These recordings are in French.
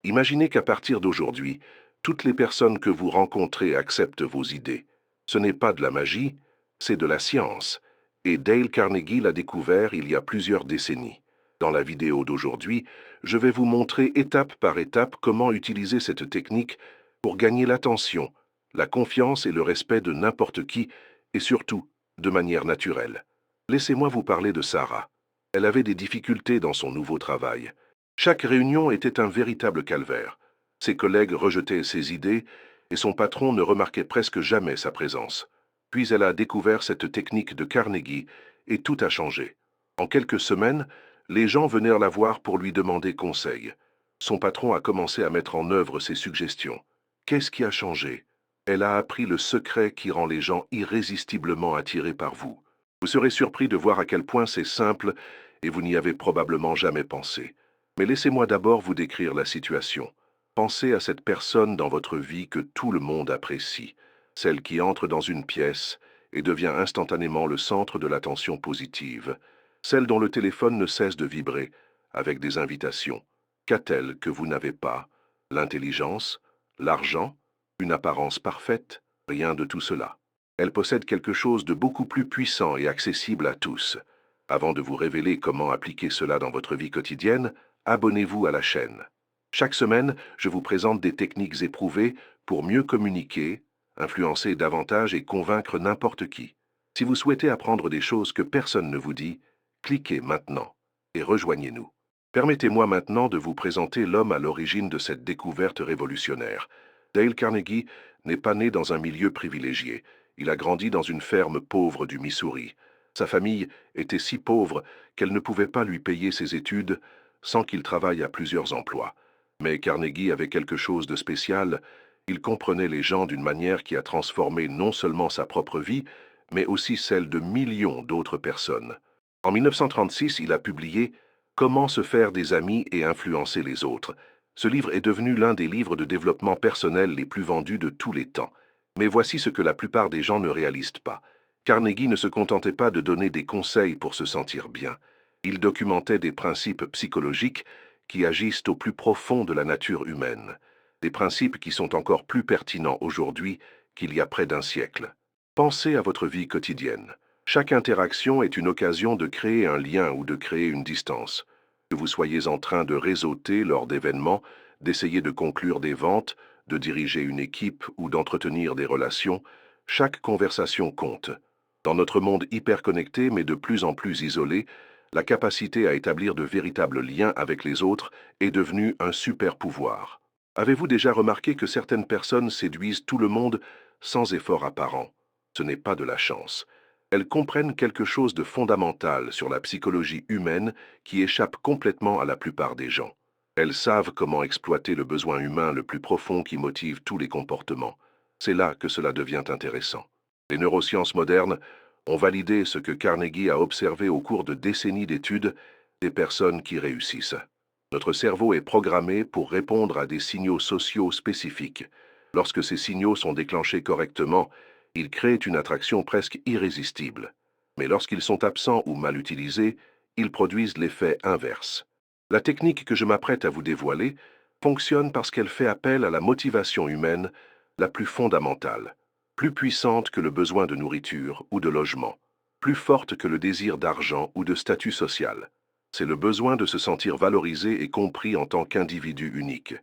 Imaginez qu'à partir d'aujourd'hui, toutes les personnes que vous rencontrez acceptent vos idées. Ce n'est pas de la magie, c'est de la science. Et Dale Carnegie l'a découvert il y a plusieurs décennies. Dans la vidéo d'aujourd'hui, je vais vous montrer étape par étape comment utiliser cette technique pour gagner l'attention, la confiance et le respect de n'importe qui, et surtout, de manière naturelle. Laissez-moi vous parler de Sarah. Elle avait des difficultés dans son nouveau travail. Chaque réunion était un véritable calvaire. Ses collègues rejetaient ses idées et son patron ne remarquait presque jamais sa présence. Puis elle a découvert cette technique de Carnegie et tout a changé. En quelques semaines, les gens venaient la voir pour lui demander conseil. Son patron a commencé à mettre en œuvre ses suggestions. Qu'est-ce qui a changé? Elle a appris le secret qui rend les gens irrésistiblement attirés par vous. Vous serez surpris de voir à quel point c'est simple et vous n'y avez probablement jamais pensé. Mais laissez-moi d'abord vous décrire la situation. Pensez à cette personne dans votre vie que tout le monde apprécie, celle qui entre dans une pièce et devient instantanément le centre de l'attention positive, celle dont le téléphone ne cesse de vibrer avec des invitations. Qu'a-t-elle que vous n'avez pas? L'intelligence? L'argent? Une apparence parfaite? Rien de tout cela. Elle possède quelque chose de beaucoup plus puissant et accessible à tous. Avant de vous révéler comment appliquer cela dans votre vie quotidienne, abonnez-vous à la chaîne. Chaque semaine, je vous présente des techniques éprouvées pour mieux communiquer, influencer davantage et convaincre n'importe qui. Si vous souhaitez apprendre des choses que personne ne vous dit, cliquez maintenant et rejoignez-nous. Permettez-moi maintenant de vous présenter l'homme à l'origine de cette découverte révolutionnaire. Dale Carnegie n'est pas né dans un milieu privilégié. Il a grandi dans une ferme pauvre du Missouri. Sa famille était si pauvre qu'elle ne pouvait pas lui payer ses études sans qu'il travaille à plusieurs emplois. Mais Carnegie avait quelque chose de spécial. Il comprenait les gens d'une manière qui a transformé non seulement sa propre vie, mais aussi celle de millions d'autres personnes. En 1936, il a publié Comment se faire des amis et influencer les autres. Ce livre est devenu l'un des livres de développement personnel les plus vendus de tous les temps. Mais voici ce que la plupart des gens ne réalisent pas. Carnegie ne se contentait pas de donner des conseils pour se sentir bien. Il documentait des principes psychologiques qui agissent au plus profond de la nature humaine. Des principes qui sont encore plus pertinents aujourd'hui qu'il y a près d'un siècle. Pensez à votre vie quotidienne. Chaque interaction est une occasion de créer un lien ou de créer une distance. Que vous soyez en train de réseauter lors d'événements, d'essayer de conclure des ventes, de diriger une équipe ou d'entretenir des relations, chaque conversation compte. Dans notre monde hyper connecté mais de plus en plus isolé, la capacité à établir de véritables liens avec les autres est devenue un super pouvoir. Avez-vous déjà remarqué que certaines personnes séduisent tout le monde sans effort apparent? Ce n'est pas de la chance. Elles comprennent quelque chose de fondamental sur la psychologie humaine qui échappe complètement à la plupart des gens. Elles savent comment exploiter le besoin humain le plus profond qui motive tous les comportements. C'est là que cela devient intéressant. Les neurosciences modernes ont validé ce que Carnegie a observé au cours de décennies d'études des personnes qui réussissent. Notre cerveau est programmé pour répondre à des signaux sociaux spécifiques. Lorsque ces signaux sont déclenchés correctement, ils créent une attraction presque irrésistible. Mais lorsqu'ils sont absents ou mal utilisés, ils produisent l'effet inverse. La technique que je m'apprête à vous dévoiler fonctionne parce qu'elle fait appel à la motivation humaine la plus fondamentale, plus puissante que le besoin de nourriture ou de logement, plus forte que le désir d'argent ou de statut social. C'est le besoin de se sentir valorisé et compris en tant qu'individu unique.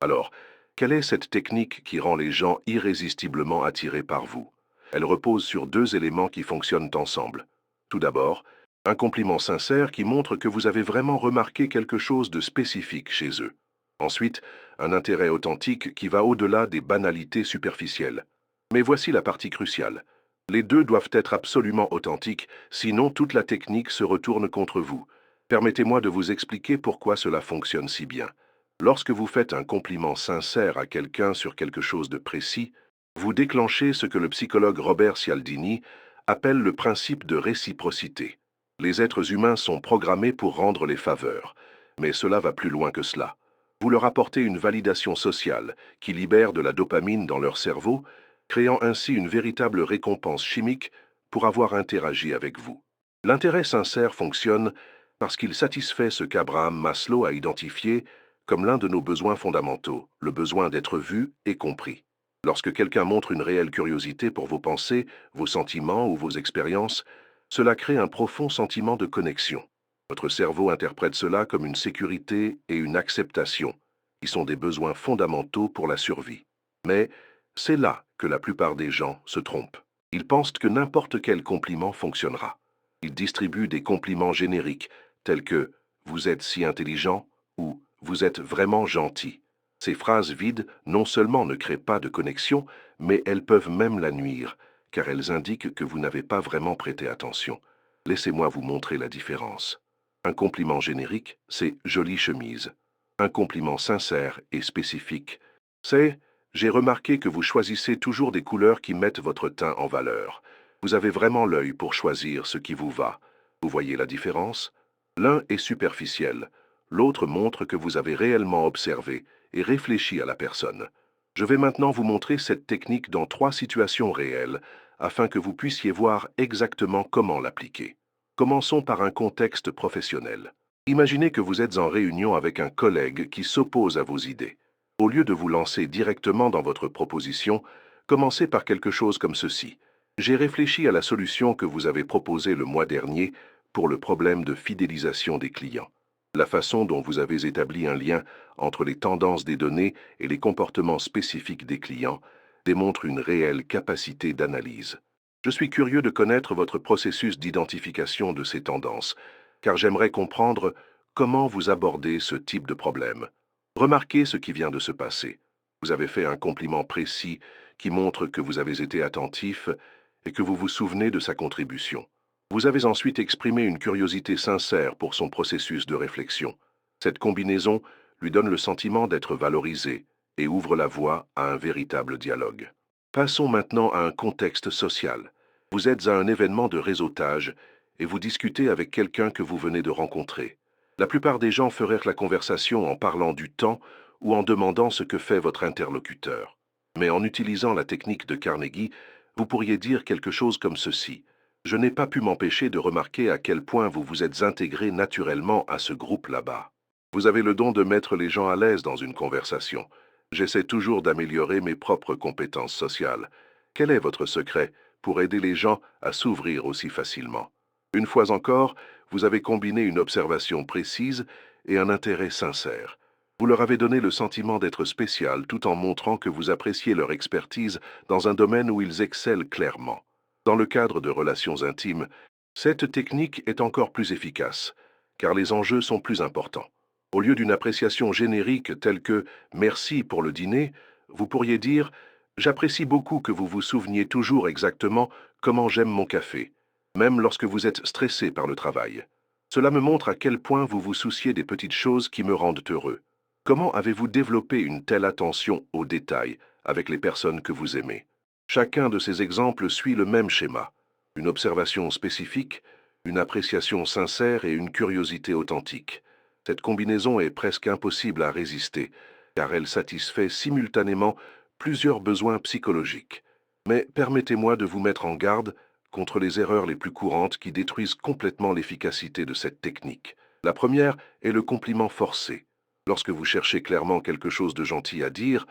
Alors, quelle est cette technique qui rend les gens irrésistiblement attirés par vous? Elle repose sur deux éléments qui fonctionnent ensemble. Tout d'abord, un compliment sincère qui montre que vous avez vraiment remarqué quelque chose de spécifique chez eux. Ensuite, un intérêt authentique qui va au-delà des banalités superficielles. Mais voici la partie cruciale. Les deux doivent être absolument authentiques, sinon toute la technique se retourne contre vous. Permettez-moi de vous expliquer pourquoi cela fonctionne si bien. Lorsque vous faites un compliment sincère à quelqu'un sur quelque chose de précis, vous déclenchez ce que le psychologue Robert Cialdini appelle le principe de réciprocité. Les êtres humains sont programmés pour rendre les faveurs, mais cela va plus loin que cela. Vous leur apportez une validation sociale qui libère de la dopamine dans leur cerveau, créant ainsi une véritable récompense chimique pour avoir interagi avec vous. L'intérêt sincère fonctionne parce qu'il satisfait ce qu'Abraham Maslow a identifié comme l'un de nos besoins fondamentaux, le besoin d'être vu et compris. Lorsque quelqu'un montre une réelle curiosité pour vos pensées, vos sentiments ou vos expériences, cela crée un profond sentiment de connexion. Votre cerveau interprète cela comme une sécurité et une acceptation, qui sont des besoins fondamentaux pour la survie. Mais c'est là que la plupart des gens se trompent. Ils pensent que n'importe quel compliment fonctionnera. Ils distribuent des compliments génériques, tels que «vous êtes si intelligent» ou «vous êtes vraiment gentil». Ces phrases vides non seulement ne créent pas de connexion, mais elles peuvent même la nuire, car elles indiquent que vous n'avez pas vraiment prêté attention. Laissez-moi vous montrer la différence. Un compliment générique, c'est «jolie chemise». Un compliment sincère et spécifique, c'est «j'ai remarqué que vous choisissez toujours des couleurs qui mettent votre teint en valeur. Vous avez vraiment l'œil pour choisir ce qui vous va». Vous voyez la différence? L'un est superficiel, l'autre montre que vous avez réellement observé et réfléchi à la personne. Je vais maintenant vous montrer cette technique dans 3 situations réelles, afin que vous puissiez voir exactement comment l'appliquer. Commençons par un contexte professionnel. Imaginez que vous êtes en réunion avec un collègue qui s'oppose à vos idées. Au lieu de vous lancer directement dans votre proposition, commencez par quelque chose comme ceci. J'ai réfléchi à la solution que vous avez proposée le mois dernier pour le problème de fidélisation des clients. La façon dont vous avez établi un lien entre les tendances des données et les comportements spécifiques des clients démontre une réelle capacité d'analyse. Je suis curieux de connaître votre processus d'identification de ces tendances, car j'aimerais comprendre comment vous abordez ce type de problème. Remarquez ce qui vient de se passer. Vous avez fait un compliment précis qui montre que vous avez été attentif et que vous vous souvenez de sa contribution. Vous avez ensuite exprimé une curiosité sincère pour son processus de réflexion. Cette combinaison lui donne le sentiment d'être valorisé et ouvre la voie à un véritable dialogue. Passons maintenant à un contexte social. Vous êtes à un événement de réseautage et vous discutez avec quelqu'un que vous venez de rencontrer. La plupart des gens feraient la conversation en parlant du temps ou en demandant ce que fait votre interlocuteur. Mais en utilisant la technique de Carnegie, vous pourriez dire quelque chose comme ceci. Je n'ai pas pu m'empêcher de remarquer à quel point vous vous êtes intégré naturellement à ce groupe là-bas. Vous avez le don de mettre les gens à l'aise dans une conversation. J'essaie toujours d'améliorer mes propres compétences sociales. Quel est votre secret pour aider les gens à s'ouvrir aussi facilement? Une fois encore, vous avez combiné une observation précise et un intérêt sincère. Vous leur avez donné le sentiment d'être spécial tout en montrant que vous appréciez leur expertise dans un domaine où ils excellent clairement. Dans le cadre de relations intimes, cette technique est encore plus efficace, car les enjeux sont plus importants. Au lieu d'une appréciation générique telle que «Merci pour le dîner», vous pourriez dire «J'apprécie beaucoup que vous vous souveniez toujours exactement comment j'aime mon café, même lorsque vous êtes stressé par le travail. Cela me montre à quel point vous vous souciez des petites choses qui me rendent heureux. Comment avez-vous développé une telle attention aux détails avec les personnes que vous aimez?» Chacun de ces exemples suit le même schéma. Une observation spécifique, une appréciation sincère et une curiosité authentique. Cette combinaison est presque impossible à résister, car elle satisfait simultanément plusieurs besoins psychologiques. Mais permettez-moi de vous mettre en garde contre les erreurs les plus courantes qui détruisent complètement l'efficacité de cette technique. La première est le compliment forcé. Lorsque vous cherchez clairement quelque chose de gentil à dire,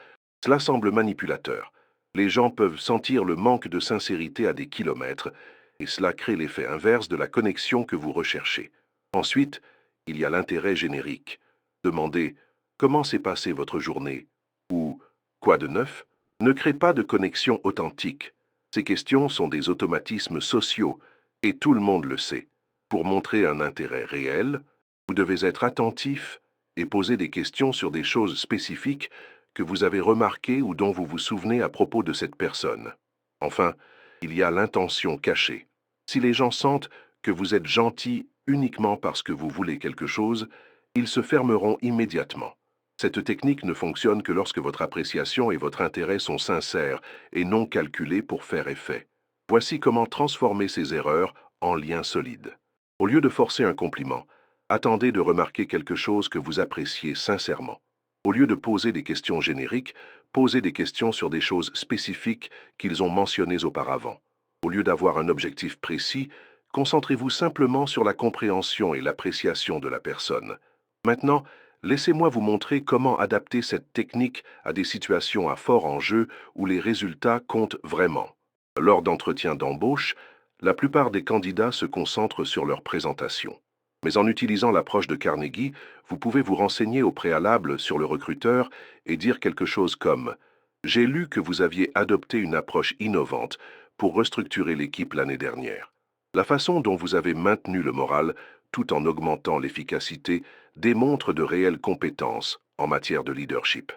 cela semble manipulateur. Les gens peuvent sentir le manque de sincérité à des kilomètres, et cela crée l'effet inverse de la connexion que vous recherchez. Ensuite, il y a l'intérêt générique. Demandez «Comment s'est passée votre journée?» ou «Quoi de neuf?» ne crée pas de connexion authentique. Ces questions sont des automatismes sociaux, et tout le monde le sait. Pour montrer un intérêt réel, vous devez être attentif et poser des questions sur des choses spécifiques que vous avez remarquées ou dont vous vous souvenez à propos de cette personne. Enfin, il y a l'intention cachée. Si les gens sentent que vous êtes gentil uniquement parce que vous voulez quelque chose, ils se fermeront immédiatement. Cette technique ne fonctionne que lorsque votre appréciation et votre intérêt sont sincères et non calculés pour faire effet. Voici comment transformer ces erreurs en liens solides. Au lieu de forcer un compliment, attendez de remarquer quelque chose que vous appréciez sincèrement. Au lieu de poser des questions génériques, posez des questions sur des choses spécifiques qu'ils ont mentionnées auparavant. Au lieu d'avoir un objectif précis, concentrez-vous simplement sur la compréhension et l'appréciation de la personne. Maintenant, Laissez-moi vous montrer comment adapter cette technique à des situations à fort enjeu où les résultats comptent vraiment. Lors d'entretiens d'embauche, la plupart des candidats se concentrent sur leur présentation. Mais en utilisant l'approche de Carnegie, vous pouvez vous renseigner au préalable sur le recruteur et dire quelque chose comme « J'ai lu que vous aviez adopté une approche innovante pour restructurer l'équipe l'année dernière. La façon dont vous avez maintenu le moral tout en augmentant l'efficacité démontre de réelles compétences en matière de leadership.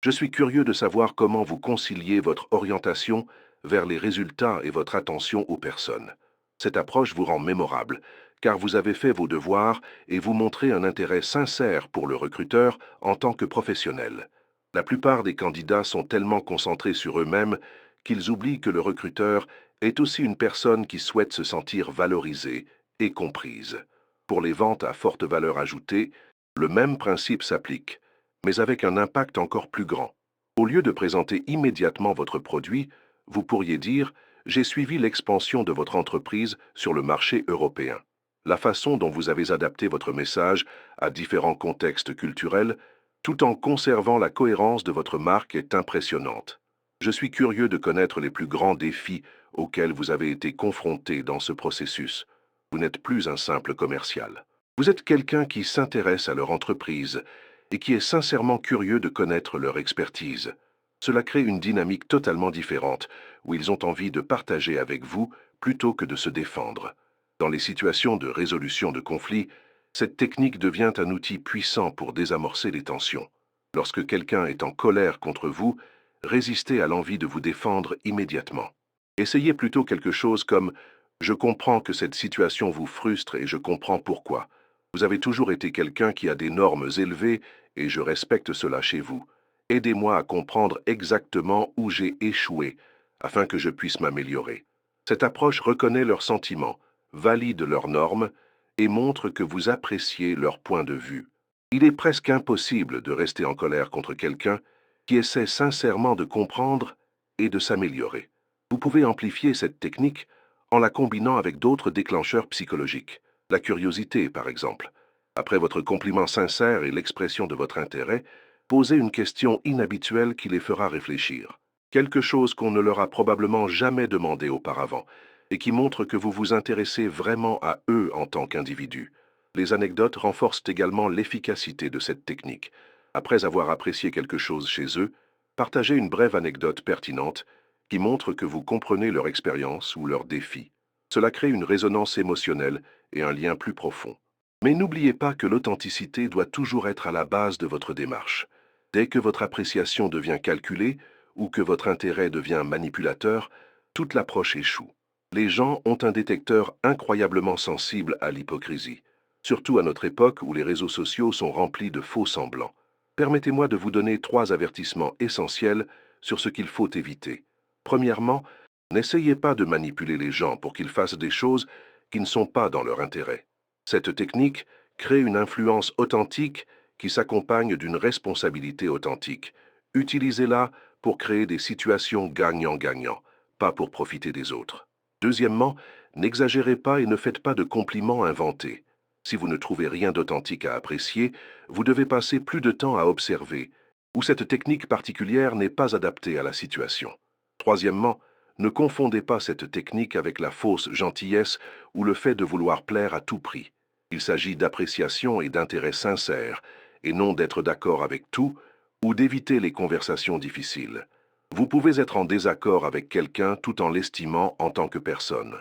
Je suis curieux de savoir comment vous conciliez votre orientation vers les résultats et votre attention aux personnes. Cette approche vous rend mémorable, car vous avez fait vos devoirs et vous montrez un intérêt sincère pour le recruteur en tant que professionnel. La plupart des candidats sont tellement concentrés sur eux-mêmes qu'ils oublient que le recruteur est aussi une personne qui souhaite se sentir valorisée et comprise. Pour les ventes à forte valeur ajoutée, le même principe s'applique, mais avec un impact encore plus grand. Au lieu de présenter immédiatement votre produit, vous pourriez dire « J'ai suivi l'expansion de votre entreprise sur le marché européen. La façon dont vous avez adapté votre message à différents contextes culturels, tout en conservant la cohérence de votre marque est impressionnante. Je suis curieux de connaître les plus grands défis auxquels vous avez été confronté dans ce processus. Vous n'êtes plus un simple commercial. Vous êtes quelqu'un qui s'intéresse à leur entreprise et qui est sincèrement curieux de connaître leur expertise. Cela crée une dynamique totalement différente, où ils ont envie de partager avec vous plutôt que de se défendre. Dans les situations de résolution de conflits, cette technique devient un outil puissant pour désamorcer les tensions. Lorsque quelqu'un est en colère contre vous, résistez à l'envie de vous défendre immédiatement. Essayez plutôt quelque chose comme « Je comprends que cette situation vous frustre et je comprends pourquoi. Vous avez toujours été quelqu'un qui a des normes élevées et je respecte cela chez vous. Aidez-moi à comprendre exactement où j'ai échoué afin que je puisse m'améliorer. » Cette approche reconnaît leurs sentiments, valide leurs normes et montre que vous appréciez leur point de vue. Il est presque impossible de rester en colère contre quelqu'un qui essaie sincèrement de comprendre et de s'améliorer. Vous pouvez amplifier cette technique en la combinant avec d'autres déclencheurs psychologiques. La curiosité, par exemple. Après votre compliment sincère et l'expression de votre intérêt, posez une question inhabituelle qui les fera réfléchir. Quelque chose qu'on ne leur a probablement jamais demandé auparavant et qui montre que vous vous intéressez vraiment à eux en tant qu'individus. Les anecdotes renforcent également l'efficacité de cette technique. Après avoir apprécié quelque chose chez eux, partagez une brève anecdote pertinente qui montre que vous comprenez leur expérience ou leurs défis. Cela crée une résonance émotionnelle et un lien plus profond. Mais n'oubliez pas que l'authenticité doit toujours être à la base de votre démarche. Dès que votre appréciation devient calculée ou que votre intérêt devient manipulateur, toute l'approche échoue. Les gens ont un détecteur incroyablement sensible à l'hypocrisie, surtout à notre époque où les réseaux sociaux sont remplis de faux semblants. Permettez-moi de vous donner 3 avertissements essentiels sur ce qu'il faut éviter. Premièrement, n'essayez pas de manipuler les gens pour qu'ils fassent des choses qui ne sont pas dans leur intérêt. Cette technique crée une influence authentique qui s'accompagne d'une responsabilité authentique. Utilisez-la pour créer des situations gagnant-gagnant, pas pour profiter des autres. Deuxièmement, n'exagérez pas et ne faites pas de compliments inventés. Si vous ne trouvez rien d'authentique à apprécier, vous devez passer plus de temps à observer, ou cette technique particulière n'est pas adaptée à la situation. Troisièmement, ne confondez pas cette technique avec la fausse gentillesse ou le fait de vouloir plaire à tout prix. Il s'agit d'appréciation et d'intérêt sincère, et non d'être d'accord avec tout ou d'éviter les conversations difficiles. Vous pouvez être en désaccord avec quelqu'un tout en l'estimant en tant que personne.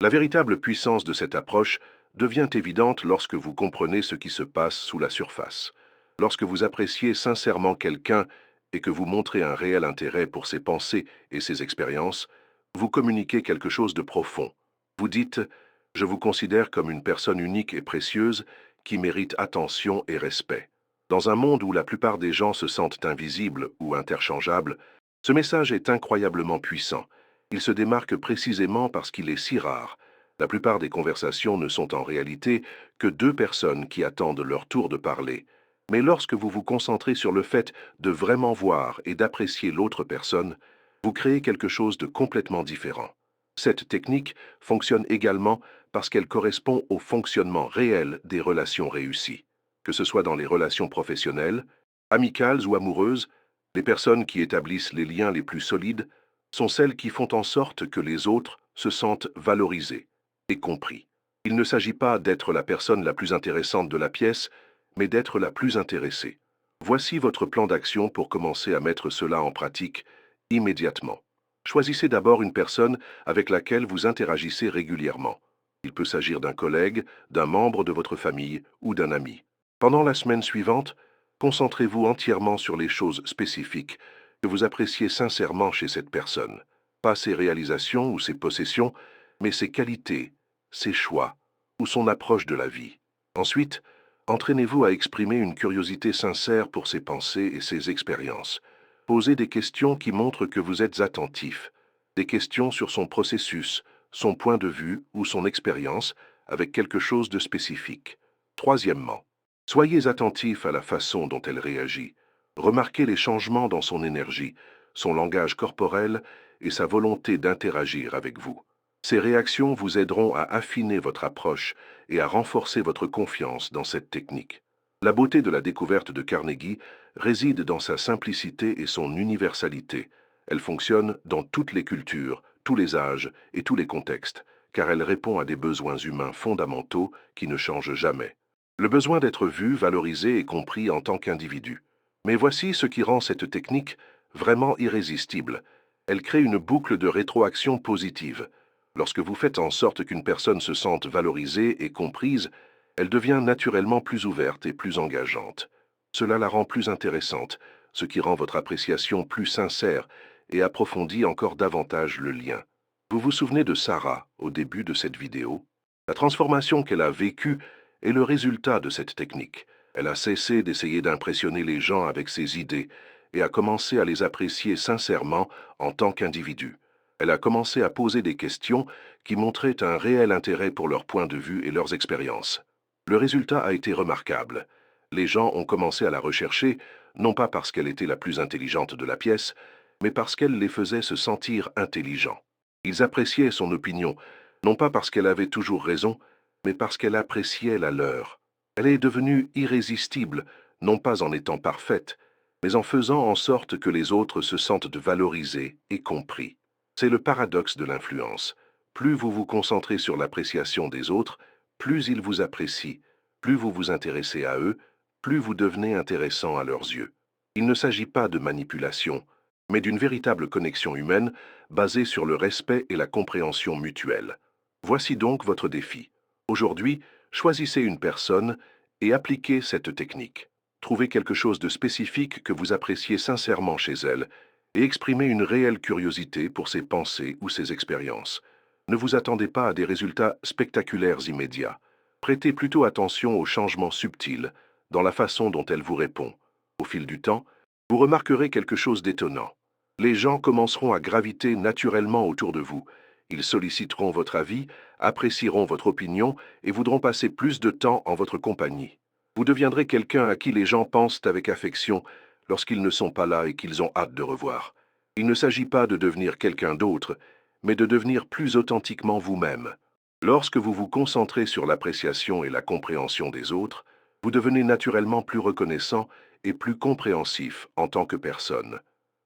La véritable puissance de cette approche devient évidente lorsque vous comprenez ce qui se passe sous la surface. Lorsque vous appréciez sincèrement quelqu'un et que vous montrez un réel intérêt pour ses pensées et ses expériences, vous communiquez quelque chose de profond. Vous dites « Je vous considère comme une personne unique et précieuse qui mérite attention et respect ». Dans un monde où la plupart des gens se sentent invisibles ou interchangeables, ce message est incroyablement puissant. Il se démarque précisément parce qu'il est si rare. La plupart des conversations ne sont en réalité que 2 personnes qui attendent leur tour de parler. Mais lorsque vous vous concentrez sur le fait de vraiment voir et d'apprécier l'autre personne, vous créez quelque chose de complètement différent. Cette technique fonctionne également parce qu'elle correspond au fonctionnement réel des relations réussies. que ce soit dans les relations professionnelles, amicales ou amoureuses. Les personnes qui établissent les liens les plus solides sont celles qui font en sorte que les autres se sentent valorisés et compris. Il ne s'agit pas d'être la personne la plus intéressante de la pièce, mais d'être la plus intéressée. Voici votre plan d'action pour commencer à mettre cela en pratique immédiatement. Choisissez d'abord une personne avec laquelle vous interagissez régulièrement. Il peut s'agir d'un collègue, d'un membre de votre famille ou d'un ami. Pendant la semaine suivante, concentrez-vous entièrement sur les choses spécifiques que vous appréciez sincèrement chez cette personne. Pas ses réalisations ou ses possessions, mais ses qualités, ses choix ou son approche de la vie. Ensuite, entraînez-vous à exprimer une curiosité sincère pour ses pensées et ses expériences. Posez des questions qui montrent que vous êtes attentif, des questions sur son processus, son point de vue ou son expérience avec quelque chose de spécifique. Troisièmement, soyez attentif à la façon dont elle réagit. Remarquez les changements dans son énergie, son langage corporel et sa volonté d'interagir avec vous. Ces réactions vous aideront à affiner votre approche et à renforcer votre confiance dans cette technique. La beauté de la découverte de Carnegie réside dans sa simplicité et son universalité. Elle fonctionne dans toutes les cultures, tous les âges et tous les contextes, car elle répond à des besoins humains fondamentaux qui ne changent jamais. Le besoin d'être vu, valorisé et compris en tant qu'individu. Mais voici ce qui rend cette technique vraiment irrésistible. Elle crée une boucle de rétroaction positive. Lorsque vous faites en sorte qu'une personne se sente valorisée et comprise, elle devient naturellement plus ouverte et plus engageante. Cela la rend plus intéressante, ce qui rend votre appréciation plus sincère et approfondit encore davantage le lien. Vous vous souvenez de Sarah au début de cette vidéo? La transformation qu'elle a vécue est le résultat de cette technique. Elle a cessé d'essayer d'impressionner les gens avec ses idées et a commencé à les apprécier sincèrement en tant qu'individu. Elle a commencé à poser des questions qui montraient un réel intérêt pour leur point de vue et leurs expériences. Le résultat a été remarquable. Les gens ont commencé à la rechercher, non pas parce qu'elle était la plus intelligente de la pièce, mais parce qu'elle les faisait se sentir intelligents. Ils appréciaient son opinion, non pas parce qu'elle avait toujours raison, mais parce qu'elle appréciait la leur. Elle est devenue irrésistible, non pas en étant parfaite, mais en faisant en sorte que les autres se sentent valorisés et compris. C'est le paradoxe de l'influence. Plus vous vous concentrez sur l'appréciation des autres, plus ils vous apprécient, plus vous vous intéressez à eux, plus vous devenez intéressant à leurs yeux. Il ne s'agit pas de manipulation, mais d'une véritable connexion humaine basée sur le respect et la compréhension mutuelle. Voici donc votre défi. Aujourd'hui, choisissez une personne et appliquez cette technique. Trouvez quelque chose de spécifique que vous appréciez sincèrement chez elle et exprimez une réelle curiosité pour ses pensées ou ses expériences. Ne vous attendez pas à des résultats spectaculaires immédiats. Prêtez plutôt attention aux changements subtils dans la façon dont elle vous répond. Au fil du temps, vous remarquerez quelque chose d'étonnant. Les gens commenceront à graviter naturellement autour de vous. Ils solliciteront votre avis, apprécieront votre opinion et voudront passer plus de temps en votre compagnie. Vous deviendrez quelqu'un à qui les gens pensent avec affection lorsqu'ils ne sont pas là et qu'ils ont hâte de revoir. Il ne s'agit pas de devenir quelqu'un d'autre, mais de devenir plus authentiquement vous-même. Lorsque vous vous concentrez sur l'appréciation et la compréhension des autres, vous devenez naturellement plus reconnaissant et plus compréhensif en tant que personne.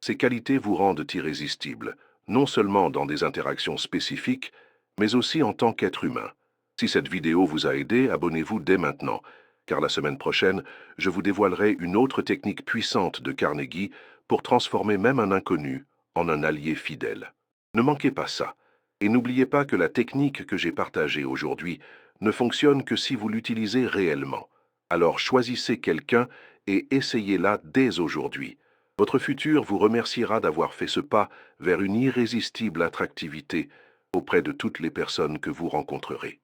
Ces qualités vous rendent irrésistible, non seulement dans des interactions spécifiques, mais aussi en tant qu'être humain. Si cette vidéo vous a aidé, abonnez-vous dès maintenant, car la semaine prochaine, je vous dévoilerai une autre technique puissante de Carnegie pour transformer même un inconnu en un allié fidèle. Ne manquez pas ça. Et n'oubliez pas que la technique que j'ai partagée aujourd'hui ne fonctionne que si vous l'utilisez réellement. Alors choisissez quelqu'un et essayez-la dès aujourd'hui. Votre futur vous remerciera d'avoir fait ce pas vers une irrésistible attractivité auprès de toutes les personnes que vous rencontrerez.